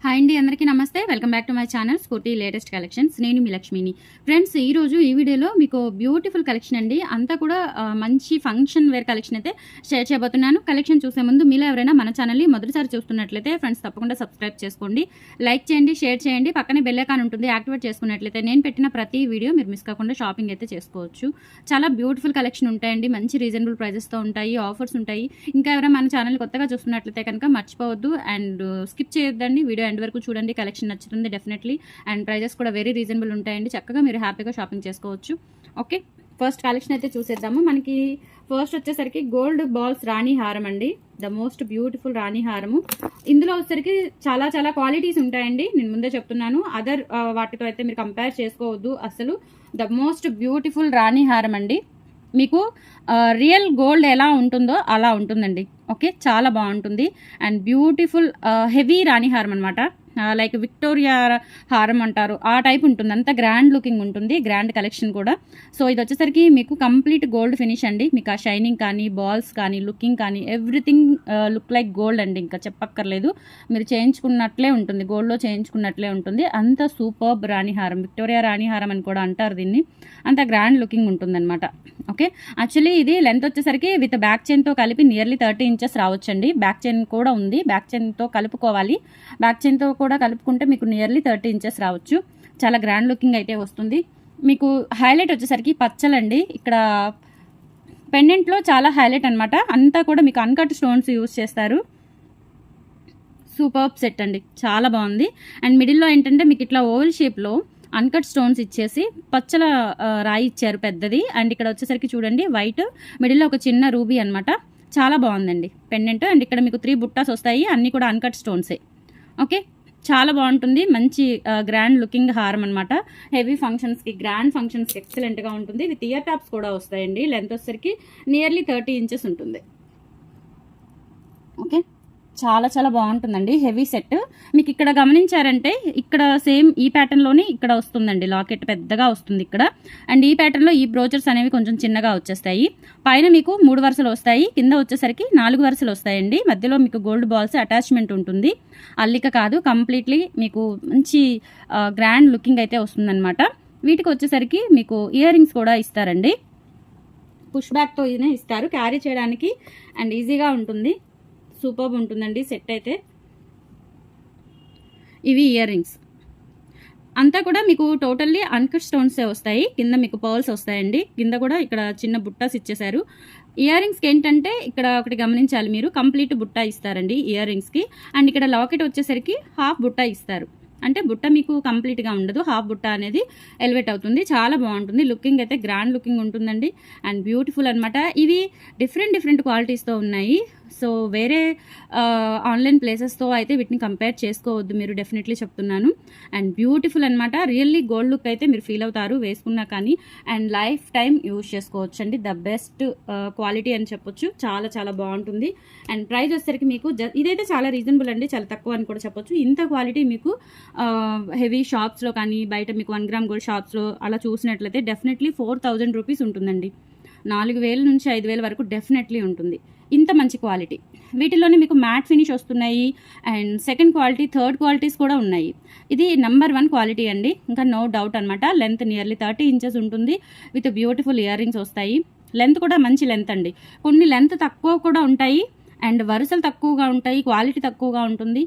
Hi అండి, అందరికీ నమస్తే. Welcome back to my channel scooty latest collections. నేను మీ లక్ష్మిని. ఫ్రెండ్స్, ఈరోజు ఈ వీడియోలో మీకు బ్యూటిఫుల్ కలెక్షన్ అండి. అంతా కూడా మంచి ఫంక్షన్ వేర్ కలెక్షన్ అయితే షేర్ చేయబోతున్నాను. కలెక్షన్ చూసే ముందు మీలో ఎవరైనా మన ఛానల్ని మొదటిసారి చూస్తున్నట్లయితే ఫ్రెండ్స్ తప్పకుండా సబ్స్క్రైబ్ చేసుకోండి, లైక్ చేయండి, షేర్ చేయండి. పక్కనే బెల్ ఐకాన్ ఉంటుంది, యాక్టివేట్ చేసుకున్నట్లయితే నేను పెట్టిన ప్రతి వీడియో మీరు మిస్ కాకుండా షాపింగ్ అయితే చేసుకోవచ్చు. చాలా బ్యూటిఫుల్ కలెక్షన్ ఉంటాయండి, మంచి రీజనబుల్ ప్రైజెస్తో ఉంటాయి, ఆఫర్స్ ఉంటాయి. ఇంకా ఎవరైనా మన ఛానల్ కొత్తగా చూస్తున్నట్లయితే కనుక మర్చిపోవద్దు అండ్ స్కిప్ చేయొద్దండి. వీడియో ఎండ్ వరకు చూడండి, కలెక్షన్ నచ్చుతుంది డెఫినెట్లీ. అండ్ ప్రైజెస్ కూడా వెరీ రీజనబుల్ ఉంటాయండి, చక్కగా మీరు హ్యాపీగా షాపింగ్ చేసుకోవచ్చు. ఓకే, ఫస్ట్ కలెక్షన్ అయితే చూసేద్దాము. మనకి ఫస్ట్ వచ్చేసరికి గోల్డ్ బాల్స్ రాణి హారం అండి, ద మోస్ట్ బ్యూటిఫుల్ రాణి హారము. ఇందులో వచ్చేసరికి చాలా చాలా క్వాలిటీస్ ఉంటాయండి, నేను ముందే చెప్తున్నాను. అదర్ వాటితో అయితే మీరు కంపేర్ చేసుకోవద్దు అసలు. ద మోస్ట్ బ్యూటిఫుల్ రాణి హారం అండి. మీకు రియల్ గోల్డ్ ఎలా ఉంటుందో అలా ఉంటుందండి. ఓకే, చాలా బాగుంటుంది. అండ్ బ్యూటిఫుల్ హెవీ రాణి హారం అనమాట. లైక్ విక్టోరియా హారం అంటారు, ఆ టైప్ ఉంటుంది. అంత గ్రాండ్ లుకింగ్ ఉంటుంది, గ్రాండ్ కలెక్షన్ కూడా. సో ఇది వచ్చేసరికి మీకు కంప్లీట్ గోల్డ్ ఫినిష్ అండి. మీకు ఆ షైనింగ్ కానీ, బాల్స్ కానీ, లుకింగ్ కానీ, ఎవ్రీథింగ్ లుక్ లైక్ గోల్డ్ అండి. ఇంకా చెప్పక్కర్లేదు, మీరు చేయించుకున్నట్లే ఉంటుంది, గోల్డ్లో చేయించుకున్నట్లే ఉంటుంది. అంత సూపర్బ్ రాణి హారం, విక్టోరియా రాణి హారం అని కూడా అంటారు దీన్ని. అంత గ్రాండ్ లుకింగ్ ఉంటుందన్నమాట. ఓకే, యాక్చువల్లీ ఇది లెంత్ వచ్చేసరికి విత్ బ్యాక్ చైన్తో కలిపి నియర్లీ 30 ఇంచెస్ రావచ్చండి. బ్యాక్ చైన్ కూడా ఉంది, బ్యాక్ చైన్తో కలుపుకోవాలి. బ్యాక్ చైన్తో కూడా కలుపుకుంటే మీకు నియర్లీ 30 ఇంచెస్ రావచ్చు. చాలా గ్రాండ్ లుకింగ్ అయితే వస్తుంది. మీకు హైలైట్ వచ్చేసరికి పచ్చలండి. ఇక్కడ పెండెంట్లో చాలా హైలైట్ అనమాట. అంతా కూడా మీకు అన్కట్ స్టోన్స్ యూజ్ చేస్తారు. సూపర్బ్ సెట్ అండి, చాలా బాగుంది. అండ్ మిడిల్లో ఏంటంటే మీకు ఇట్లా ఓవల్ షేప్లో అన్కట్ స్టోన్స్ ఇచ్చేసి పచ్చల రాయి ఇచ్చారు పెద్దది. అండ్ ఇక్కడ వచ్చేసరికి చూడండి వైట్, మిడిల్లో ఒక చిన్న రూబీ అనమాట. చాలా బాగుందండి పెండెంట్. అండ్ ఇక్కడ మీకు 3 బుట్టాస్ వస్తాయి, అన్నీ కూడా అన్కట్ స్టోన్సే. ఓకే, చాలా బాగుంటుంది. మంచి గ్రాండ్ లుకింగ్ హారం అనమాట. హెవీ ఫంక్షన్స్కి, గ్రాండ్ ఫంక్షన్స్కి ఎక్సలెంట్గా ఉంటుంది. విత్ ఇయర్ టాప్స్ కూడా వస్తాయండి. లెంత్ వచ్చేసరికి నియర్లీ 30 ఇంచెస్ ఉంటుంది. ఓకే, చాలా చాలా బాగుంటుందండి, హెవీ సెట్. మీకు ఇక్కడ గమనించారంటే ఇక్కడ సేమ్ ఈ ప్యాటర్న్లోనే ఇక్కడ వస్తుందండి, లాకెట్ పెద్దగా వస్తుంది ఇక్కడ. అండ్ ఈ ప్యాటర్న్లో ఈ బ్రోచర్స్ అనేవి కొంచెం చిన్నగా వచ్చేస్తాయి. పైన మీకు 3 వరుసలు వస్తాయి, కింద వచ్చేసరికి 4 వరుసలు వస్తాయండి. మధ్యలో మీకు గోల్డ్ బాల్స్ అటాచ్మెంట్ ఉంటుంది, అల్లిక కాదు. కంప్లీట్లీ మీకు మంచి గ్రాండ్ లుకింగ్ అయితే వస్తుందన్నమాట. వీటికి వచ్చేసరికి మీకు ఇయర్ రింగ్స్ కూడా ఇస్తారండి, పుష్ బ్యాక్తో ఇస్తారు, క్యారీ చేయడానికి అండ్ ఈజీగా ఉంటుంది. సూపర్బ్ ఉంటుందండి సెట్ అయితే. ఇవి ఇయర్ రింగ్స్ అంతా కూడా మీకు టోటల్లీ అన్కట్ స్టోన్సే వస్తాయి. కింద మీకు పర్ల్స్ వస్తాయండి, కింద కూడా ఇక్కడ చిన్న బుట్టాస్ ఇచ్చేసారు. ఇయర్ రింగ్స్కి ఏంటంటే ఇక్కడ ఒకటి గమనించాలి మీరు, కంప్లీట్ బుట్ట ఇస్తారండి ఇయర్ రింగ్స్కి. అండ్ ఇక్కడ లాకెట్ వచ్చేసరికి హాఫ్ బుట్ట ఇస్తారు, అంటే బుట్ట మీకు కంప్లీట్గా ఉండదు, హాఫ్ బుట్ట అనేది ఎలివేట్ అవుతుంది. చాలా బాగుంటుంది, లుకింగ్ అయితే గ్రాండ్ లుకింగ్ ఉంటుందండి. అండ్ బ్యూటిఫుల్ అనమాట. ఇవి డిఫరెంట్ క్వాలిటీస్తో ఉన్నాయి. సో వేరే ఆన్లైన్ ప్లేసెస్తో అయితే వీటిని కంపేర్ చేసుకోవద్దు మీరు, డెఫినెట్లీ చెప్తున్నాను. అండ్ బ్యూటిఫుల్ అనమాట, రియల్లీ గోల్డ్ లుక్ అయితే మీరు ఫీల్ అవుతారు వేసుకున్నా కానీ. అండ్ లైఫ్ టైం యూజ్ చేసుకోవచ్చు అండి, ద బెస్ట్ క్వాలిటీ అని చెప్పొచ్చు. చాలా చాలా బాగుంటుంది. అండ్ ప్రైస్ వచ్చేసరికి మీకు ఇదైతే చాలా రీజనబుల్ అండి, చాలా తక్కువ అని కూడా చెప్పొచ్చు. ఇంత క్వాలిటీ మీకు హెవీ షాప్స్లో కానీ, బయట మీకు 1 గ్రామ్ గోల్డ్ షాప్స్లో అలా చూసినట్లయితే డెఫినెట్లీ 4000 రూపీస్ ఉంటుందండి. 4000 నుంచి 5000 వరకు డెఫినెట్లీ ఉంటుంది, ఇంత మంచి క్వాలిటీ. వీటిలోనే మీకు మ్యాట్ ఫినిష్ వస్తున్నాయి, and second quality, third qualities కూడా ఉన్నాయి. ఇది నెంబర్ 1 క్వాలిటీ అండి, ఇంకా నో డౌట్ అనమాట. లెంత్ నియర్లీ 30 ఇంచెస్ ఉంటుంది, విత్ బ్యూటిఫుల్ ఇయర్ రింగ్స్ వస్తాయి. లెంత్ కూడా మంచి లెంత్ అండి, కొన్ని లెంత్ తక్కువ కూడా ఉంటాయి అండ్ వరుసలు తక్కువగా ఉంటాయి, క్వాలిటీ తక్కువగా ఉంటుంది.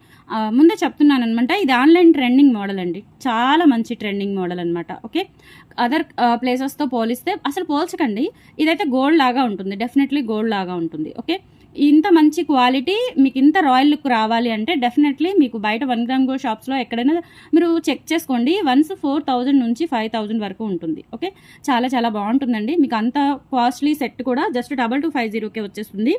ముందే చెప్తున్నాను అనమాట, ఇది ఆన్లైన్ ట్రెండింగ్ మోడల్ అండి, చాలా మంచి ట్రెండింగ్ మోడల్ అనమాట. ఓకే, అదర్ ప్లేసెస్తో పోలిస్తే అసలు పోల్చకండి, ఇదైతే గోల్డ్ లాగా ఉంటుంది, డెఫినెట్లీ గోల్డ్ లాగా ఉంటుంది. ఓకే, ఇంత మంచి క్వాలిటీ మీకు ఇంత రాయల్ లుక్ రావాలి అంటే డెఫినెట్లీ మీకు బయట 1 గ్రామ్ గోల్డ్ షాప్స్లో ఎక్కడైనా మీరు చెక్ చేసుకోండి, వన్స్ 4000 నుంచి 5000 వరకు ఉంటుంది. ఓకే, చాలా చాలా బాగుంటుందండి. మీకు అంత కాస్ట్లీ సెట్ కూడా జస్ట్ 2250కే వచ్చేస్తుంది.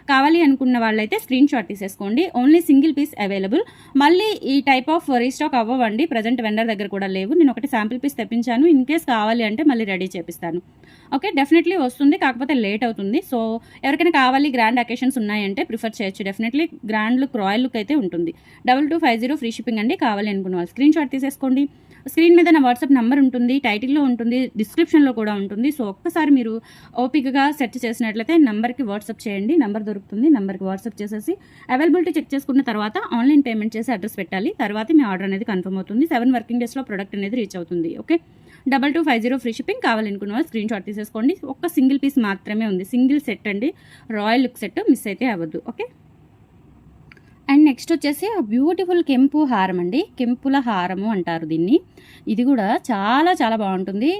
కావాలి అనుకున్న వాళ్ళైతే స్క్రీన్ షాట్ తీసేసుకోండి, ఓన్లీ సింగిల్ పీస్ అవైలబుల్. మళ్ళీ ఈ టైప్ ఆఫ్ రీస్టాక్ అవ్వండి, ప్రజెంట్ వెండర్ దగ్గర కూడా లేవు. నేను ఒకటి శాంపిల్ పీస్ తెప్పించాను, ఇన్ కేస్ కావాలి అంటే మళ్ళీ రెడీ చేపిస్తాను. ఓకే, డెఫినెట్లీ వస్తుంది, కాకపోతే లేట్ అవుతుంది. సో ఎవరికైనా కావాలి, గ్రాండ్ అకేషన్స్ ఉన్నాయంటే ప్రిఫర్ చేయొచ్చు. Definitely grand look, royal look అయితే ఉంటుంది. 2250 ఫ్రీ షిప్పింగ్ అండి. కావాలి అనుకున్న వాళ్ళు స్క్రీన్ షాట్ తీసేసుకోండి. స్క్రీన్ మీద నా వాట్సాప్ నెంబర్ ఉంటుంది, టైటిల్లో ఉంటుంది, డిస్క్రిప్షన్లో కూడా ఉంటుంది. సో ఒక్కసారి మీరు ఓపికగా సెర్చ్ చేసినట్లయితే నెంబర్కి వాట్సాప్ చేయండి. నెంబర్ నెంబర్ దొరుకుతుంది, నెంబర్కి వాట్సాప్ చేసేసి అవైలబిలిటీ చెక్ చేసుకున్న తర్వాత ఆన్లైన్ పేమెంట్ చేసి అడ్రస్ పెట్టాలి. తర్వాత మీ ఆర్డర్ అనేది కన్ఫర్మ్ అవుతుంది. 7 వర్కింగ్ డేస్లో ప్రొడక్ట్ అనేది రీచ్ అవుతుంది. Okay, 2250 free shipping. కావాలనుకున్న వాళ్ళు స్క్రీన్ షాట్ తీసేసుకోండి. ఒక్క సింగిల్ పీస్ మాత్రమే ఉంది, సింగిల్ సెట్ అండి, రాయల్ లుక్ సెట్, మిస్ అయితే అవ్వద్దు. ఓకే, అండ్ నెక్స్ట్ వచ్చేసి బ్యూటిఫుల్ కెంపు హారం అండి, కెంపుల హారము అంటారు దీన్ని. ఇది కూడా చాలా చాలా బాగుంటుంది,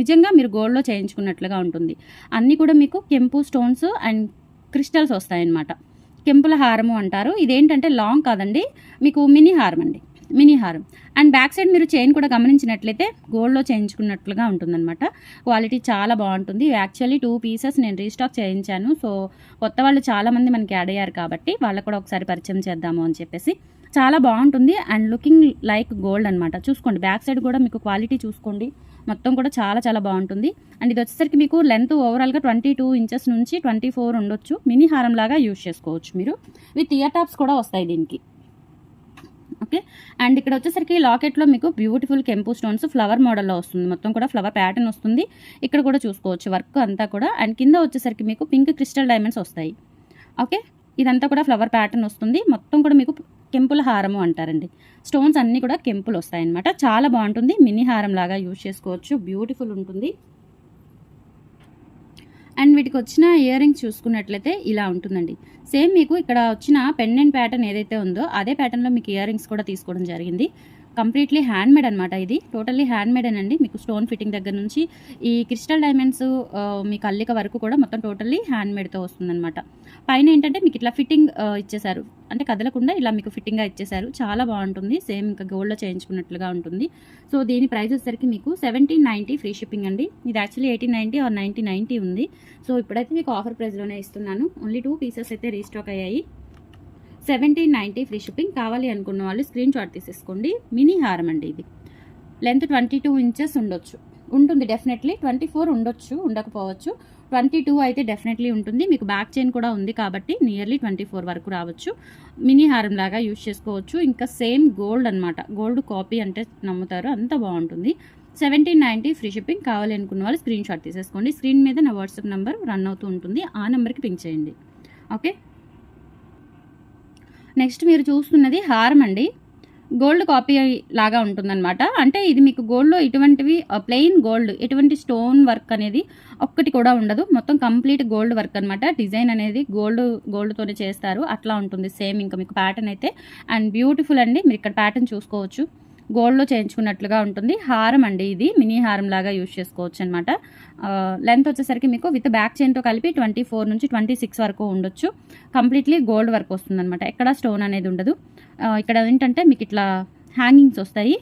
నిజంగా మీరు గోల్డ్లో చేయించుకున్నట్లుగా ఉంటుంది. అన్నీ కూడా మీకు కెంపు స్టోన్స్ అండ్ క్రిస్టల్స్ వస్తాయన్నమాట. కెంపుల హారము అంటారు. ఇదేంటంటే లాంగ్ కాదండి, మీకు మినీ హారం అండి, మినీ హారం. అండ్ బ్యాక్ సైడ్ మీరు చైన్ కూడా గమనించినట్లయితే గోల్డ్లో చేయించుకున్నట్లుగా ఉంటుందన్నమాట. క్వాలిటీ చాలా బాగుంటుంది. యాక్చువల్లీ 2 పీసెస్ నేను రీస్టాక్ చేయించాను. సో కొత్త వాళ్ళు చాలామంది మనకి యాడ్ అయ్యారు కాబట్టి వాళ్ళకు కూడా ఒకసారి పరిచయం చేద్దాము అని చెప్పేసి. చాలా బాగుంటుంది అండ్ లుకింగ్ లైక్ గోల్డ్ అనమాట. చూసుకోండి, బ్యాక్ సైడ్ కూడా మీకు క్వాలిటీ చూసుకోండి, మొత్తం కూడా చాలా చాలా బాగుంటుంది. అండ్ ఇది వచ్చేసరికి మీకు లెంత్ ఓవరాల్గా 22 ఇంచెస్ నుంచి 24 ఉండొచ్చు. మినీ హారం లాగా యూజ్ చేసుకోవచ్చు మీరు. విత్ ఇయర్ టాప్స్ కూడా వస్తాయి దీనికి. ఓకే, అండ్ ఇక్కడ వచ్చేసరికి లాకెట్లో మీకు బ్యూటిఫుల్ కెంపు స్టోన్స్ ఫ్లవర్ మోడల్లో వస్తుంది, మొత్తం కూడా ఫ్లవర్ ప్యాటర్న్ వస్తుంది. ఇక్కడ కూడా చూసుకోవచ్చు వర్క్ అంతా కూడా. అండ్ కింద వచ్చేసరికి మీకు పింక్ క్రిస్టల్ డైమండ్స్ వస్తాయి. ఓకే, ఇదంతా కూడా ఫ్లవర్ ప్యాటర్న్ వస్తుంది, మొత్తం కూడా మీకు కెంపుల హారము అంటారండి. స్టోన్స్ అన్నీ కూడా కెంపులు వస్తాయన్నమాట. చాలా బాగుంటుంది, మినీ హారం లాగా యూజ్ చేసుకోవచ్చు, బ్యూటిఫుల్ ఉంటుంది. అండ్ వీటికి వచ్చిన ఇయర్ రింగ్స్ చూసుకున్నట్లయితే ఇలా ఉంటుందండి. సేమ్ మీకు ఇక్కడ వచ్చిన పెండెంట్ ప్యాటర్న్ ఏదైతే ఉందో అదే ప్యాటర్న్లో మీకు ఇయర్ రింగ్స్ కూడా తీసుకోవడం జరిగింది. కంప్లీట్లీ హ్యాండ్ మేడ్ అనమాట. ఇది టోటల్లీ హ్యాండ్ మేడ్ అండి. మీకు స్టోన్ ఫిట్టింగ్ దగ్గర నుంచి ఈ క్రిస్టల్ డైమండ్స్ మీ కల్లిక వరకు కూడా మొత్తం టోటల్లీ హ్యాండ్ మేడ్తో వస్తుందన్నమాట. పైన ఏంటంటే మీకు ఇట్లా ఫిట్టింగ్ ఇచ్చేసారు, అంటే కదలకుండా ఇలా మీకు ఫిట్టింగ్గా ఇచ్చేసారు. చాలా బాగుంటుంది, సేమ్ ఇంకా గోల్డ్లో చేయించుకున్నట్లుగా ఉంటుంది. సో దీని ప్రైస్ వచ్చేసరికి మీకు 1790 ఫ్రీ షిప్పింగ్ అండి. ఇది యాక్చువల్లీ 1890 ఆర్ 1990 ఉంది. సో ఇప్పుడైతే మీకు ఆఫర్ ప్రైస్లోనే ఇస్తున్నాను. ఓన్లీ 2 పీసెస్ అయితే రీస్టాక్ అయ్యాయి. 1790 ఫ్రీ షిప్పింగ్. కావాలి అనుకున్న వాళ్ళు స్క్రీన్ షాట్ తీసేసుకోండి. మినీ హారం అండి ఇది. లెంత్ 22 ఇంచెస్ ఉండొచ్చు, ఉంటుంది డెఫినెట్లీ. 24 ఉండొచ్చు, ఉండకపోవచ్చు. 22 అయితే డెఫినెట్లీ ఉంటుంది. మీకు బ్యాక్ చైన్ కూడా ఉంది కాబట్టి నియర్లీ 24 వరకు రావచ్చు. మినీ హారం లాగా యూజ్ చేసుకోవచ్చు. ఇంకా సేమ్ గోల్డ్ అనమాట, గోల్డ్ కాపీ అంటే నమ్ముతారు, అంత బాగుంటుంది. 1790 ఫ్రీ షిప్పింగ్. కావాలి అనుకున్న వాళ్ళు స్క్రీన్ షాట్ తీసేసుకోండి. స్క్రీన్ మీద నా వాట్సాప్ నెంబర్ రన్ అవుతూ ఉంటుంది, ఆ నెంబర్కి పింక్ చేయండి. ఓకే, నెక్స్ట్ మీరు చూస్తున్నది హారం అండి. గోల్డ్ కాపీ లాగా ఉంటుందన్నమాట. అంటే ఇది మీకు గోల్డ్లో ఇటువంటివి ప్లెయిన్ గోల్డ్, ఎటువంటి స్టోన్ వర్క్ అనేది ఒక్కటి కూడా ఉండదు. మొత్తం కంప్లీట్ గోల్డ్ వర్క్ అనమాట. డిజైన్ అనేది గోల్డ్తోనే చేస్తారు, అట్లా ఉంటుంది సేమ్. ఇంకా మీకు ప్యాటర్న్ అయితే అండ్ బ్యూటిఫుల్ అండి. మీరు ఇక్కడ ప్యాటర్న్ చూసుకోవచ్చు, గోల్డ్లో చేయించుకున్నట్లుగా ఉంటుంది. హారం అండి ఇది, మినీ హారం లాగా యూజ్ చేసుకోవచ్చు అనమాట. లెంత్ వచ్చేసరికి మీకు విత్ బ్యాక్ చైన్తో కలిపి 24 నుంచి 26 వరకు ఉండొచ్చు. కంప్లీట్లీ గోల్డ్ వర్క్ వస్తుంది అనమాట, ఎక్కడ స్టోన్ అనేది ఉండదు. ఇక్కడ ఏంటంటే మీకు ఇట్లా హ్యాంగింగ్స్ వస్తాయి.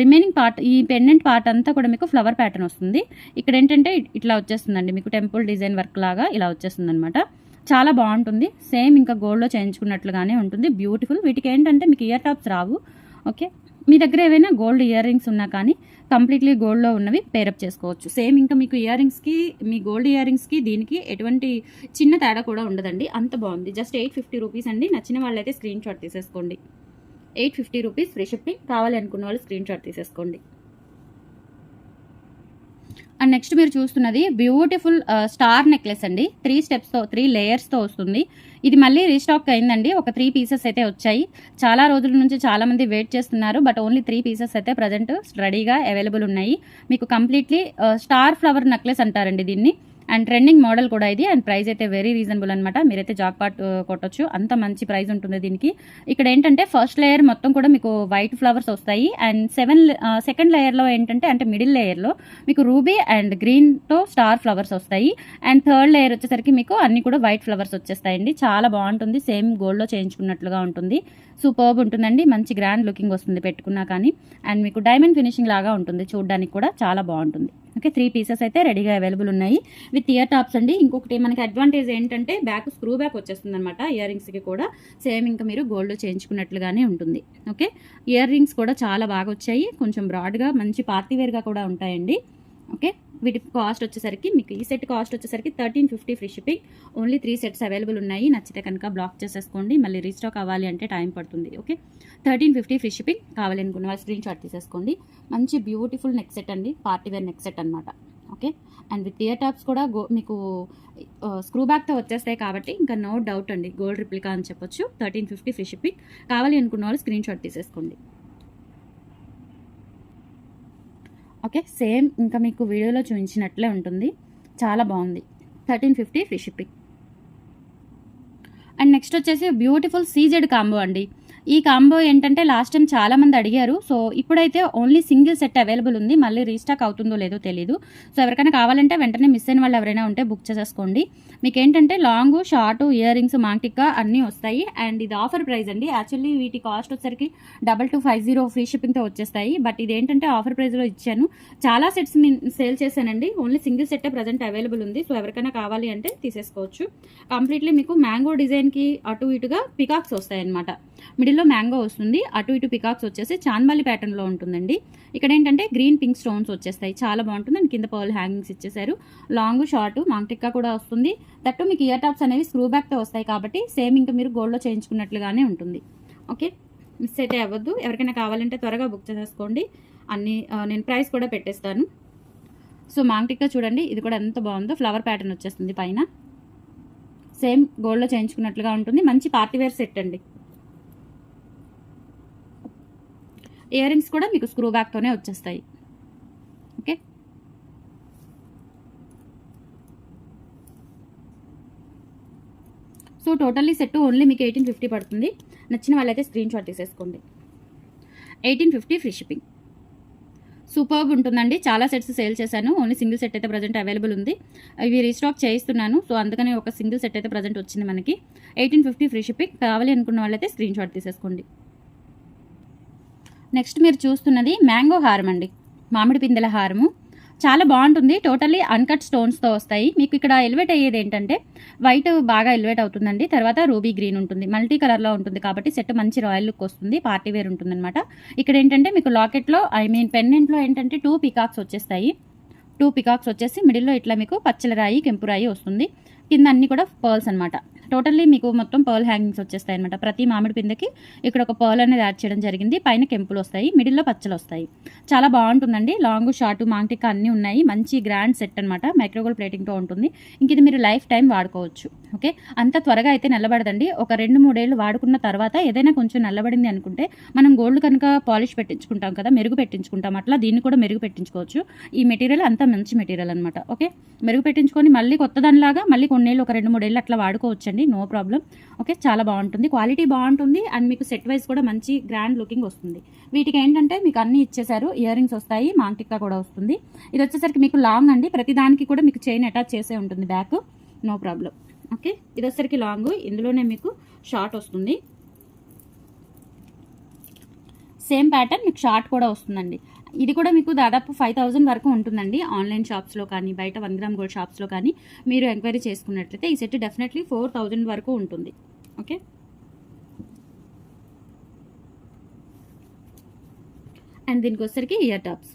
రిమైనింగ్ పార్ట్, ఈ పెండెంట్ పార్ట్ అంతా కూడా మీకు ఫ్లవర్ ప్యాటర్న్ వస్తుంది. ఇక్కడ ఏంటంటే ఇట్లా వచ్చేస్తుందండి, మీకు టెంపుల్ డిజైన్ వర్క్ లాగా ఇలా వచ్చేస్తుంది అనమాట. చాలా బాగుంటుంది, సేమ్ ఇంకా గోల్డ్లో చేయించుకున్నట్లుగానే ఉంటుంది, బ్యూటిఫుల్. వీటికి ఏంటంటే మీకు ఇయర్ టాప్స్ రావు. ఓకే, మీ దగ్గర ఏవైనా గోల్డ్ ఇయర్ రింగ్స్ ఉన్నా కానీ కంప్లీట్లీ గోల్డ్లో ఉన్నవి పేరప్ చేసుకోవచ్చు. సేమ్ ఇంకా మీకు ఇయర్ రింగ్స్కి, మీ గోల్డ్ ఇయర్ రింగ్స్కి దీనికి ఎటువంటి చిన్న తేడా కూడా ఉండదండి, అంత బాగుంది. జస్ట్ 850 రూపీస్ అండి. నచ్చిన వాళ్ళైతే స్క్రీన్ షాట్ తీసేసుకోండి. 850 రూపీస్ ఫ్రీ షిప్పింగ్. కావాలి అనుకున్న వాళ్ళు స్క్రీన్ షాట్ తీసేసుకోండి. అండ్ నెక్స్ట్ మీరు చూస్తున్నది బ్యూటిఫుల్ స్టార్ నెక్లెస్ అండి. 3 స్టెప్స్తో 3 లేయర్స్తో వస్తుంది. ఇది మళ్ళీ రీస్టాక్ అయిందండి. ఒక 3 పీసెస్ అయితే వచ్చాయి. చాలా రోజుల నుంచి చాలామంది వెయిట్ చేస్తున్నారు, బట్ ఓన్లీ 3 పీసెస్ అయితే ప్రజెంట్ రెడీగా అవైలబుల్ ఉన్నాయి. మీకు కంప్లీట్లీ స్టార్ ఫ్లవర్ నెక్లెస్ అంటారండి దీన్ని. అండ్ ట్రెండింగ్ మోడల్ కూడా ఇది. అండ్ ప్రైస్ అయితే వెరీ రీజనబుల్ అనమాట. మీరైతే జాక్ పాట్ కొట్టొచ్చు, అంత మంచి ప్రైస్ ఉంటుంది దీనికి. ఇక్కడ ఏంటంటే ఫస్ట్ లేయర్ మొత్తం కూడా మీకు వైట్ ఫ్లవర్స్ వస్తాయి. అండ్ సెకండ్ లేయర్లో ఏంటంటే, అంటే మిడిల్ లేయర్లో మీకు రూబీ అండ్ గ్రీన్తో స్టార్ ఫ్లవర్స్ వస్తాయి. అండ్ థర్డ్ లేయర్ వచ్చేసరికి మీకు అన్ని కూడా వైట్ ఫ్లవర్స్ వచ్చేస్తాయండి. చాలా బాగుంటుంది, సేమ్ గోల్డ్లో చేయించుకున్నట్లుగా ఉంటుంది. సూపర్బ్ ఉంటుందండి, మంచి గ్రాండ్ లుకింగ్ వస్తుంది పెట్టుకున్నా కానీ. అండ్ మీకు డైమండ్ ఫినిషింగ్ లాగా ఉంటుంది, చూడడానికి కూడా చాలా బాగుంటుంది. ఓకే, 3 పీసెస్ అయితే రెడీగా అవైలబుల్ ఉన్నాయి విత్ ఇయర్ టాప్స్ అండి. ఇంకొకటి మనకి అడ్వాంటేజ్ ఏంటంటే బ్యాక్ స్క్రూ బ్యాక్ వచ్చేస్తుంది అనమాట. ఇయర్ రింగ్స్కి కూడా సేమ్ ఇంకా మీరు గోల్డ్ చేయించుకున్నట్లుగానే ఉంటుంది. ఓకే, ఇయర్ రింగ్స్ కూడా చాలా బాగా వచ్చాయి, కొంచెం బ్రాడ్గా మంచి పార్టీ వేర్గా కూడా ఉంటాయండి. ఓకే, వీటి కాస్ట్ వచ్చేసరికి మీకు ఈ సెట్ కాస్ట్ వచ్చేసరికి 1350 free shipping. Only 3 sets available ఉన్నాయి. నచ్చితే కనుక బ్లాక్ చేసేసుకోండి, మళ్ళీ రీస్టాక్ అవ్వాలి అంటే టైం పడుతుంది. Okay, 1350 free shipping. కావాలనుకున్న వాళ్ళు స్క్రీన్ షాట్ తీసేసుకోండి. మంచి బ్యూటిఫుల్ నెక్ సెట్ అండి, పార్టీ వేర్ నెక్ సెట్ అనమాట. Okay. Okay. And with ear tops కూడా మీకు స్క్రూ బ్యాక్తో వచ్చేస్తాయి కాబట్టి ఇంకా నో డౌట్ అండి, గోల్డ్ రిప్లికా అని చెప్పొచ్చు. 1350 ఫ్రీ షిప్పింగ్. కావాలి అనుకున్న వాళ్ళు స్క్రీన్ షాట్ తీసేసుకోండి. ఓకే, సేమ్ ఇంకా మీకు వీడియోలో చూపించినట్లే ఉంటుంది, చాలా బాగుంది. 1350 ఫ్రీ షిప్పింగ్. అండ్ నెక్స్ట్ వచ్చేసి బ్యూటిఫుల్ సీజెడ్ కాంబో అండి. ఈ కాంబో ఏంటంటే లాస్ట్ టైం చాలామంది అడిగారు. సో ఇప్పుడైతే ఓన్లీ సింగిల్ సెట్ అవైలబుల్ ఉంది, మళ్ళీ రీస్టాక్ అవుతుందో లేదో తెలీదు. సో ఎవరికైనా కావాలంటే వెంటనే మిస్ అయిన వాళ్ళు ఎవరైనా ఉంటే బుక్ చేసేసుకోండి. మీకు ఏంటంటే లాంగ్, షార్ట్, ఇయర్ రింగ్స్, మాంటిక్కా అన్నీ వస్తాయి. అండ్ ఇది ఆఫర్ ప్రైస్ అండి. యాక్చువల్లీ వీటి కాస్ట్ వచ్చేసరికి 2250 ఫ్రీ షిప్పింగ్తో వచ్చేస్తాయి. బట్ ఇది ఏంటంటే ఆఫర్ ప్రైస్లో ఇచ్చాను. చాలా సెట్స్ సేల్ చేశానండి, only single set present available ఉంది. సో ఎవరికైనా కావాలి అంటే తీసేసుకోవచ్చు. కంప్లీట్లీ మీకు మ్యాంగో డిజైన్కి అటు ఇటుగా పికాక్స్ వస్తాయి అనమాట. మిడిల్లో మ్యాంగో వస్తుంది, అటు ఇటు పికాక్స్ వచ్చేసి చాన్బాలి ప్యాటర్న్లో ఉంటుందండి. ఇక్కడ ఏంటంటే గ్రీన్ పింక్ స్టోన్స్ వచ్చేస్తాయి, చాలా బాగుంటుంది. అండ్ కింద పర్ల్ హ్యాంగింగ్స్ ఇచ్చేసారు. లాంగ్, షార్ట్, మాంటిక్కా కూడా వస్తుంది. దట్టు మీకు ఇయర్ టాప్స్ అనేవి స్క్రూ బ్యాక్తో వస్తాయి కాబట్టి సేమ్ ఇంకా మీరు గోల్డ్లో చేయించుకున్నట్లుగానే ఉంటుంది. ఓకే, మిస్ అయితే అవ్వద్దు. ఎవరికైనా కావాలంటే త్వరగా బుక్ చేసేసుకోండి. అన్నీ నేను ప్రైస్ కూడా పెట్టేస్తాను. సో మాంటిక్కా చూడండి, ఇది కూడా ఎంత బాగుందో, ఫ్లవర్ ప్యాటర్న్ వచ్చేస్తుంది పైన. సేమ్ గోల్డ్లో చేయించుకున్నట్లుగా ఉంటుంది. మంచి పార్టీవేర్ సెట్ అండి. ఇయర్ రింగ్స్ కూడా మీకు స్క్రూ బ్యాక్తోనే వచ్చేస్తాయి. Okay, so totally set only మీకు 1850 పడుతుంది. నచ్చిన వాళ్ళైతే స్క్రీన్ షాట్ తీసేసుకోండి. 1850 ఫ్రీ షిప్పింగ్. సూపర్బ్ ఉంటుందండి. చాలా సెట్స్ సేల్ చేశాను, ఓన్లీ సింగిల్ సెట్ అయితే ప్రజెంట్ అవైలబుల్ ఉంది. ఇవి రీస్టాక్ చేయిస్తున్నాను. సో అందుకని ఒక సింగిల్ సెట్ అయితే ప్రజెంట్ వచ్చింది మనకి. 1850 ఫ్రీ షిప్పింగ్. కావాలి అనుకున్న వాళ్ళైతే స్క్రీన్ షాట్ తీసేసుకోండి. నెక్స్ట్ మీరు చూస్తున్నది మ్యాంగో హారం అండి, మామిడి పిందెల హారము. చాలా బాగుంటుంది. టోటల్లీ అన్కట్ స్టోన్స్తో వస్తాయి. మీకు ఇక్కడ ఎలివేట్ అయ్యేది ఏంటంటే వైట్ బాగా ఎలివేట్ అవుతుందండి. తర్వాత రూబీ గ్రీన్ ఉంటుంది, మల్టీ కలర్లో ఉంటుంది కాబట్టి సెట్ మంచి రాయల్ లుక్ వస్తుంది, పార్టీ వేర్ ఉంటుంది అనమాట. ఇక్కడ ఏంటంటే మీకు లాకెట్లో పెండెంట్లో ఏంటంటే 2 పికాక్స్ వచ్చేస్తాయి. 2 పికాక్స్ వచ్చేసి మిడిల్లో ఇట్లా మీకు పచ్చల రాయి, కెంపు రాయి వస్తుంది. కింద అన్ని కూడా పర్ల్స్ అనమాట. టోటల్లీ మీకు మొత్తం పర్ల్ హ్యాంగింగ్స్ వచ్చేస్తాయి అనమాట. ప్రతి మామిడి పిందెకి ఇక్కడ ఒక పర్ల్ అనేది యాడ్ చేయడం జరిగింది. పైన కెంపులు వస్తాయి, మిడిల్లో పచ్చలు వస్తాయి. చాలా బాగుంటుందండి. లాంగ్, షార్ట్, మాంటిక్కా అన్నీ ఉన్నాయి. మంచి గ్రాండ్ సెట్ అనమాట. మైక్రోగోల్డ్ ప్లేటింగ్తో ఉంటుంది. ఇంక ఇది మీరు లైఫ్ టైం వాడుకోవచ్చు. ఓకే, అంత త్వరగా అయితే నల్లబడదండి. ఒక 2-3 ఏళ్ళు వాడుకున్న తర్వాత ఏదైనా కొంచెం నల్లబడింది అనుకుంటే మనం గోల్డ్ కనుక పాలిష్ పెట్టించుకుంటాం కదా, మెరుగు పెట్టించుకుంటాం, అట్లా దీన్ని కూడా మెరుగు పెట్టించుకోవచ్చు. ఈ మెటీరియల్ అంతా మంచి మెటీరియల్ అనమాట. ఓకే, మెరుగు పెట్టించుకొని మళ్ళీ కొత్త దానిలాగా మళ్ళీ కొన్నేళ్ళు, ఒక 2-3 ఏళ్ళు అట్లా వాడుకోవచ్చండి, నో ప్రాబ్లం. ఓకే, చాలా బాగుంటుంది, క్వాలిటీ బాగుంటుంది. అండ్ మీకు సెట్ వైజ్ కూడా మంచి గ్రాండ్ లుకింగ్ వస్తుంది. వీటికి ఏంటంటే మీకు అన్ని ఇచ్చేసారు. ఇయర్ రింగ్స్ వస్తాయి, మాంటిక్కా కూడా వస్తుంది. ఇది వచ్చేసరికి మీకు లాంగ్ అండి, ప్రతి దానికి కూడా మీకు చైన్ అటాచ్ చేసే ఉంటుంది బ్యాక్, నో ప్రాబ్లం. ఓకే, ఇది వచ్చేసరికి లాంగ్, ఇందులోనే మీకు షార్ట్ వస్తుంది. సేమ్ ప్యాటర్న్ మీకు షార్ట్ కూడా వస్తుందండి. ఇది కూడా మీకు దాదాపు 5000 వరకు ఉంటుందండి. ఆన్లైన్ షాప్స్లో కానీ బయట 1 గ్రామ్ గోల్డ్ షాప్స్లో కానీ మీరు ఎంక్వైరీ చేసుకున్నట్లయితే ఈ సెట్ డెఫినెట్లీ 4000 వరకు ఉంటుంది. ఓకే, అండ్ దీనికి వచ్చేసరికి ఇయర్ టాప్స్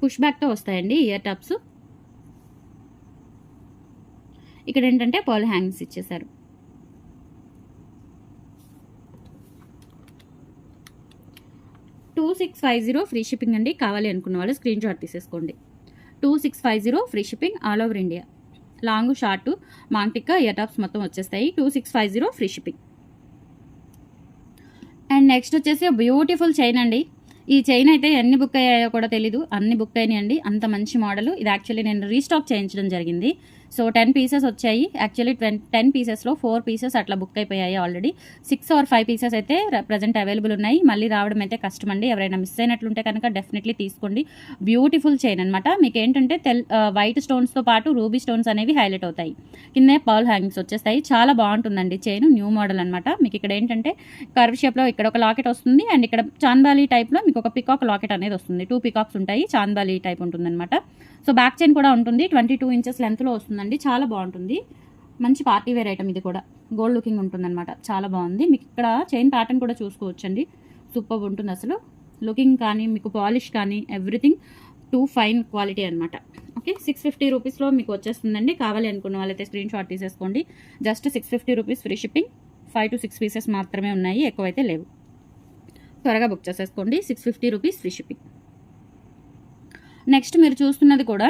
పుష్ బ్యాక్తో వస్తాయండి. ఇయర్ టాప్స్ ఇక్కడ ఏంటంటే పర్ల్ హ్యాంగ్స్ ఇచ్చేసారు. $2650 ఫ్రీ షిప్పింగ్ అండి. కావాలి అనుకున్న వాళ్ళు స్క్రీన్ షాట్ తీసేసుకోండి. 2650 free shipping all over India. Long, short, మాంటిక్కా, ఇయర్ టాప్స్ మొత్తం వచ్చేస్తాయి. 2650 ఫ్రీ షిప్పింగ్. అండ్ నెక్స్ట్ వచ్చేసి బ్యూటిఫుల్ చైన్ అండి. ఈ చైన్ అయితే ఎన్ని బుక్ అయ్యాయో కూడా తెలీదు, అన్ని బుక్ అయినాయండి. అంత మంచి మోడల్ ఇది. యాక్చువల్లీ నేను రీస్టాక్ చేయించడం జరిగింది. సో 10 పీసెస్ వచ్చాయి. యాక్చువల్లీ 10 పీసెస్లో 4 పీసెస్ అట్లా బుక్ అయిపోయాయి ఆల్రెడీ. 6 or 5 పీసెస్ అయితే ప్రజెంట్ అవైలబుల్ ఉన్నాయి. మళ్ళీ రావడం అయితే కష్టం అండి. ఎవరైనా మిస్ అయినట్లుంటే కనుక డెఫినెట్లీ తీసుకోండి. బ్యూటిఫుల్ చైన్ అనమాట. మీకు ఏంటంటే వైట్ స్టోన్స్తో పాటు రూబీ స్టోన్స్ అనేవి హైలైట్ అవుతాయి. కిందే పర్ల్ హ్యాంగింగ్స్ వచ్చేస్తాయి. చాలా బాగుంటుందండి చైన్, న్యూ మోడల్ అనమాట. మీకు ఇక్కడ ఏంటంటే కర్వ్ షేప్లో ఇక్కడ ఒక లాకెట్ వస్తుంది. అండ్ ఇక్కడ చాందాలి టైప్లో మీకు ఒక పికాక్ లాకెట్ అనేది వస్తుంది. 2 పికాక్స్ ఉంటాయి, చాందాలి టైప్ ఉంటుందన్నమాట. సో బ్యాక్ చైన్ కూడా ఉంటుంది. 22 ఇంచెస్ లెంత్లో వస్తుందండి. చాలా బాగుంటుంది. మంచి పార్టీ వేర్ ఐటమ్ ఇది కూడా. గోల్డ్ లుకింగ్ ఉంటుందన్నమాట. చాలా బాగుంది. మీకు ఇక్కడ చైన్ ప్యాటర్న్ కూడా చూసుకోవచ్చండి. సూపర్ ఉంటుంది అసలు. లుకింగ్ కానీ మీకు పాలిష్ కానీ ఎవ్రీథింగ్ టూ ఫైన్ క్వాలిటీ అనమాట. ఓకే, 650 రూపీస్లో మీకు వచ్చేస్తుందండి. కావాలి అనుకున్న వాళ్ళైతే స్క్రీన్ షాట్ తీసేసుకోండి. Just 650 rupees free shipping. 5 to 6 pieces మాత్రమే ఉన్నాయి, ఎక్కువైతే లేవు. త్వరగా బుక్ చేసేసుకోండి. 650 రూపీస్ ఫ్రీ షిప్పింగ్. నెక్స్ట్ మీరు చూస్తున్నది కూడా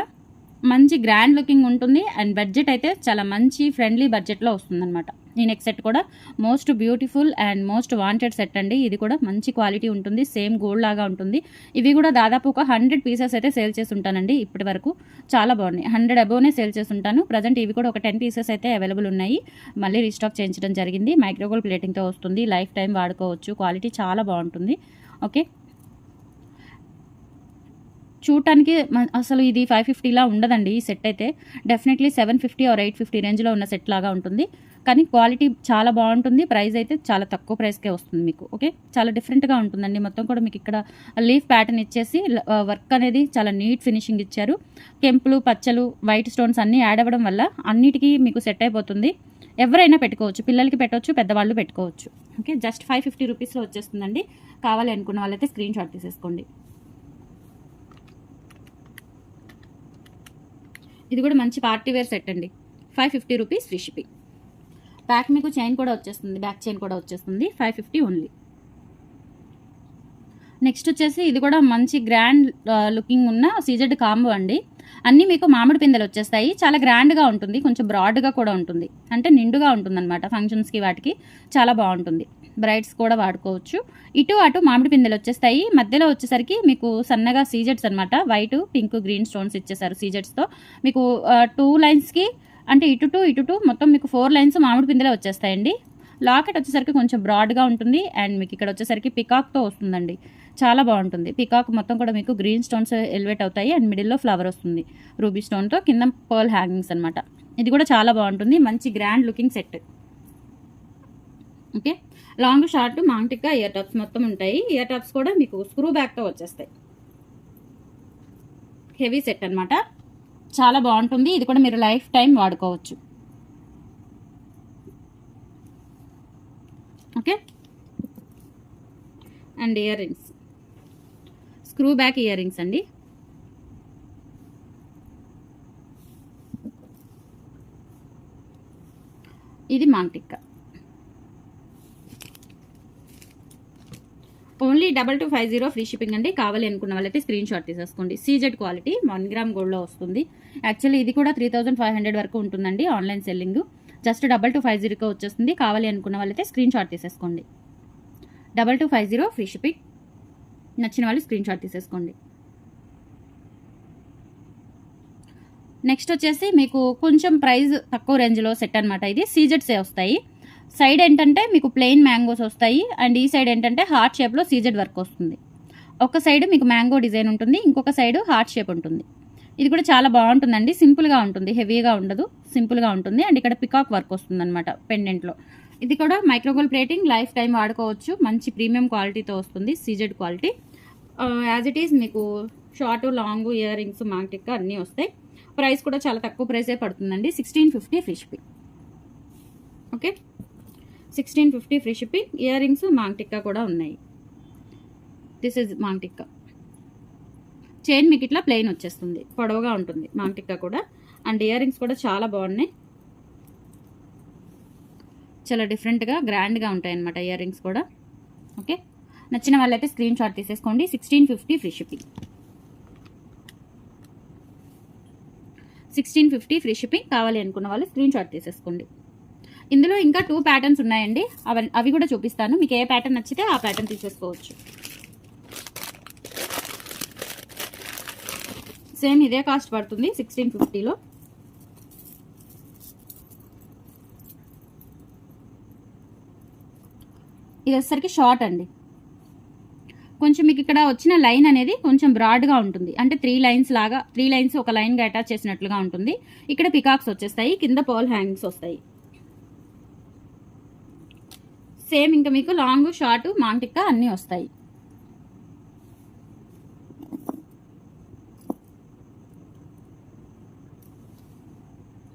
మంచి గ్రాండ్ లుకింగ్ ఉంటుంది అండ్ బడ్జెట్ అయితే చాలా మంచి ఫ్రెండ్లీ బడ్జెట్లో వస్తుందన్నమాట. ఈ నెక్ సెట్ కూడా most beautiful and most wanted set అండి. ఇది కూడా మంచి క్వాలిటీ ఉంటుంది, సేమ్ గోల్డ్ లాగా ఉంటుంది. ఇవి కూడా దాదాపు ఒక 100 పీసెస్ అయితే సేల్ చేసి ఉంటానండి ఇప్పటి వరకు. చాలా బాగున్నాయి, 100 అబోవ్నే సేల్ చేసి ఉంటాను. ప్రజెంట్ ఇవి కూడా ఒక 10 పీసెస్ అయితే అవైలబుల్ ఉన్నాయి. మళ్ళీ రీస్టాక్ చేయించడం జరిగింది. మైక్రోగోల్డ్ ప్లేటింగ్తో వస్తుంది, లైఫ్ టైం వాడుకోవచ్చు, క్వాలిటీ చాలా బాగుంటుంది. ఓకే, చూడటానికి అసలు ఇది 550లా ఉండదండి. ఈ సెట్ అయితే డెఫినెట్లీ 750 ఆర్ 850 రేంజ్లో ఉన్న సెట్ లాగా ఉంటుంది. కానీ క్వాలిటీ చాలా బాగుంటుంది. ప్రైస్ అయితే చాలా తక్కువ ప్రైస్కే వస్తుంది మీకు. ఓకే, చాలా డిఫరెంట్గా ఉంటుందండి. మొత్తం కూడా మీకు ఇక్కడ లీఫ్ ప్యాటర్న్ ఇచ్చేసి వర్క్ అనేది చాలా నీట్ ఫినిషింగ్ ఇచ్చారు. కెంపులు, పచ్చలు, వైట్ స్టోన్స్ అన్నీ యాడ్ అవ్వడం వల్ల అన్నిటికీ మీకు సెట్ అయిపోతుంది. ఎవరైనా పెట్టుకోవచ్చు, పిల్లలకి పెట్టవచ్చు, పెద్దవాళ్ళు పెట్టుకోవచ్చు. ఓకే, జస్ట్ 550 రూపీస్లో వచ్చేస్తుందండి. కావాలి అనుకున్న వాళ్ళైతే స్క్రీన్ షాట్ తీసేసుకోండి. ఇది కూడా మంచి పార్టీ వేర్ సెట్ అండి. 550 రూపీస్ ఫ్రీ షిప్పింగ్. బ్యాక్ మీకు చైన్ కూడా వచ్చేస్తుంది, బ్యాక్ చైన్ కూడా వచ్చేస్తుంది. 550 ఓన్లీ. నెక్స్ట్ వచ్చేసి ఇది కూడా మంచి గ్రాండ్ లుకింగ్ ఉన్న సీజెడ్ కాంబో అండి. అన్నీ మీకు మామిడి పిందెలు వచ్చేస్తాయి. చాలా గ్రాండ్గా ఉంటుంది, కొంచెం బ్రాడ్గా కూడా ఉంటుంది, అంటే నిండుగా ఉంటుంది అనమాట. ఫంక్షన్స్కి వాటికి చాలా బాగుంటుంది. బ్రైడ్స్ కూడా వాడుకోవచ్చు. ఇటు అటు మామిడి పిందెలు వచ్చేస్తాయి. మధ్యలో వచ్చేసరికి మీకు సన్నగా సీజెడ్స్ అనమాట. వైట్, పింక్, గ్రీన్ స్టోన్స్ ఇచ్చేసారు సీజెడ్స్తో. మీకు 2 లైన్స్కి అంటే ఇటు మొత్తం మీకు 4 లైన్స్ మామిడి పిందెలే వచ్చేస్తాయండి. లాకెట్ వచ్చేసరికి కొంచెం బ్రాడ్గా ఉంటుంది అండ్ మీకు ఇక్కడ వచ్చేసరికి పికాక్తో వస్తుందండి. చాలా బాగుంటుంది. పికాక్ మొత్తం కూడా మీకు గ్రీన్ స్టోన్స్ ఎలివేట్ అవుతాయి అండ్ మిడిల్లో ఫ్లవర్ వస్తుంది రూబీ స్టోన్తో, కింద పర్ల్ హ్యాంగింగ్స్ అనమాట. ఇది కూడా చాలా బాగుంటుంది, మంచి grand looking set. Okay, long short మాంటిక్కా ఇయర్ టాప్స్ మొత్తం ఉంటాయి. ఇయర్ టాప్స్ కూడా మీకు స్క్రూ బ్యాక్తో వచ్చేస్తాయి. హెవీ సెట్ అనమాట, చాలా బాగుంటుంది. ఇది కూడా మీరు లైఫ్ టైం వాడుకోవచ్చు. Okay, and ear rings, screw back ear rings అండి. ఇది మాంటిక్కా. ఓన్లీ 2250 ఫ్రీ షిప్పింగ్ అండి. కావాలి అనుకున్న వాళ్ళైతే స్క్రీన్ షాట్ తీసేసుకోండి. సీజెడ్ క్వాలిటీ 1 గ్రామ్ గోల్డ్లో వస్తుంది. యాక్చువల్లీ ఇది కూడా 3500 వరకు ఉంటుందండి ఆన్లైన్ సెల్లింగ్. జస్ట్ 2250కి వచ్చేస్తుంది. కావాలి అనుకున్న వాళ్ళైతే స్క్రీన్ షాట్ తీసేసుకోండి. 2250 ఫ్రీ షిప్పింగ్. నచ్చిన వాళ్ళు స్క్రీన్ షాట్ తీసేసుకోండి. నెక్స్ట్ వచ్చేసి మీకు కొంచెం ప్రైస్ తక్కువ రేంజ్లో సెట్ అనమాట. ఇది సీజెడ్సే వస్తాయి. సైడ్ ఏంటంటే మీకు ప్లెయిన్ మ్యాంగోస్ వస్తాయి అండ్ ఈ సైడ్ ఏంటంటే హార్ట్ షేప్లో సీజెడ్ వర్క్ వస్తుంది. ఒక సైడ్ మీకు మ్యాంగో డిజైన్ ఉంటుంది, ఇంకొక సైడ్ హార్ట్ షేప్ ఉంటుంది. ఇది కూడా చాలా బాగుంటుందండి. సింపుల్గా ఉంటుంది, హెవీగా ఉండదు, సింపుల్గా ఉంటుంది. అండ్ ఇక్కడ పికాక్ వర్క్ వస్తుంది అనమాట పెండెంట్లో. ఇది కూడా మైక్రోగోల్డ్ ప్లేటింగ్, లైఫ్ టైం వాడుకోవచ్చు. మంచి ప్రీమియం క్వాలిటీతో వస్తుంది, CZ quality. As it is మీకు షార్ట్, లాంగ్, ఇయర్ రింగ్స్, మాంటిక్కా అన్నీ వస్తాయి. ప్రైస్ కూడా చాలా తక్కువ ప్రైసే పడుతుందండి. 1650 free shipping. Okay, 1650 free shipping. Ear rings, మాంటిక్కా కూడా ఉన్నాయి. This is మాంటిక్కా. చైన్ మీకు ఇట్లా ప్లెయిన్ వచ్చేస్తుంది, పొడవుగా ఉంటుంది మాంటిక్కా కూడా. అండ్ ఇయర్ రింగ్స్ కూడా చాలా బాగున్నాయి, చాలా డిఫరెంట్గా గ్రాండ్గా ఉంటాయి అన్నమాట ఇయర్ రింగ్స్ కూడా. ఓకే, నచ్చిన వాళ్ళైతే స్క్రీన్ షాట్ తీసేసుకోండి. 1650 ఫ్రీ షిప్పింగ్. 1650 free shipping. కావాలి అనుకున్న వాళ్ళు స్క్రీన్ షాట్ తీసేసుకోండి. ఇందులో ఇంకా 2 ప్యాటర్న్స్ ఉన్నాయండి, అవి కూడా చూపిస్తాను. మీకు ఏ ప్యాటర్న్ నచ్చితే ఆ ప్యాటర్న్ తీసేసుకోవచ్చు. సేమ్ ఇదే కాస్ట్ పడుతుంది 1650లో. ఇది వచ్చేసరికి షార్ట్ అండి. కొంచెం మీకు ఇక్కడ వచ్చిన లైన్ అనేది కొంచెం బ్రాడ్గా ఉంటుంది, అంటే 3 లైన్స్ లాగా, 3 లైన్స్ ఒక లైన్గా అటాచ్ చేసినట్లుగా ఉంటుంది. ఇక్కడ పికాక్స్ వచ్చేస్తాయి, కింద పర్ల్ హ్యాంగింగ్స్ వస్తాయి. సేమ్ ఇంకా మీకు లాంగ్, షార్ట్, మాంటిక్కా అన్నీ వస్తాయి.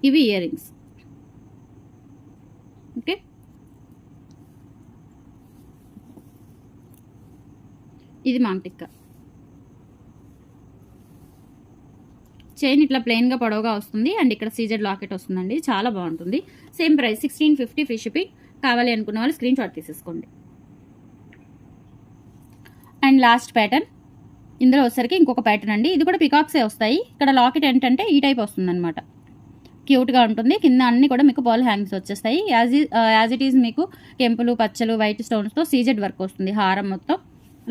ఇవి ఇయర్ రింగ్స్. ఓకే, ఇది మాంటిక్కా. చైన్ ఇట్లా ప్లెయిన్గా పొడవుగా వస్తుంది అండ్ ఇక్కడ సీజెడ్ లాకెట్ వస్తుందండి, చాలా బాగుంటుంది. Same price 1650 free shipping. కావాలి అనుకున్న వాళ్ళు స్క్రీన్ షాట్ తీసేసుకోండి. అండ్ లాస్ట్ ప్యాటర్న్ ఇందులో వచ్చేసరికి ఇంకొక ప్యాటర్న్ అండి. ఇది కూడా పికాక్సే వస్తాయి. ఇక్కడ లాకెట్ ఏంటంటే ఈ టైప్ వస్తుందన్నమాట. క్యూట్గా ఉంటుంది. కింద అన్ని కూడా మీకు బాల్ హ్యాంగ్స్ వచ్చేస్తాయి. యాజ్ ఇట్ ఈజ్ మీకు కెంపులు, పచ్చలు, వైట్ స్టోన్స్తో సీజెడ్ వర్క్ వస్తుంది. హారం మొత్తం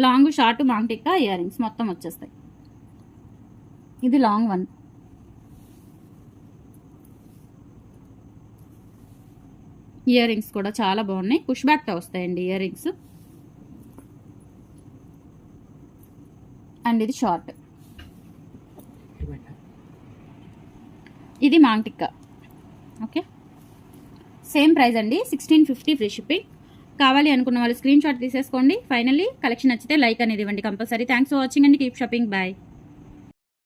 లాంగ్, షార్ట్, మాంటిక్కా ఇయర్ రింగ్స్ మొత్తం వచ్చేస్తాయి. ఇది లాంగ్ వన్. ఇయర్ రింగ్స్ కూడా చాలా బాగున్నాయి. పుష్ బ్యాక్తో వస్తాయండి ఇయర్ రింగ్స్. అండ్ ఇది షార్ట్. ఇది మాంటిక్కా. ఓకే, సేమ్ ప్రైస్ అండి, 1650 ఫ్రీ షిప్పింగ్. కావాలి అనుకున్న వాళ్ళు స్క్రీన్ షాట్ తీసేసుకోండి. ఫైనల్లీ కలెక్షన్ నచ్చితే లైక్ అనేది ఇవ్వండి కంపల్సరీ. థ్యాంక్స్ ఫర్ వాచింగ్ అండి. Keep shopping. బాయ్.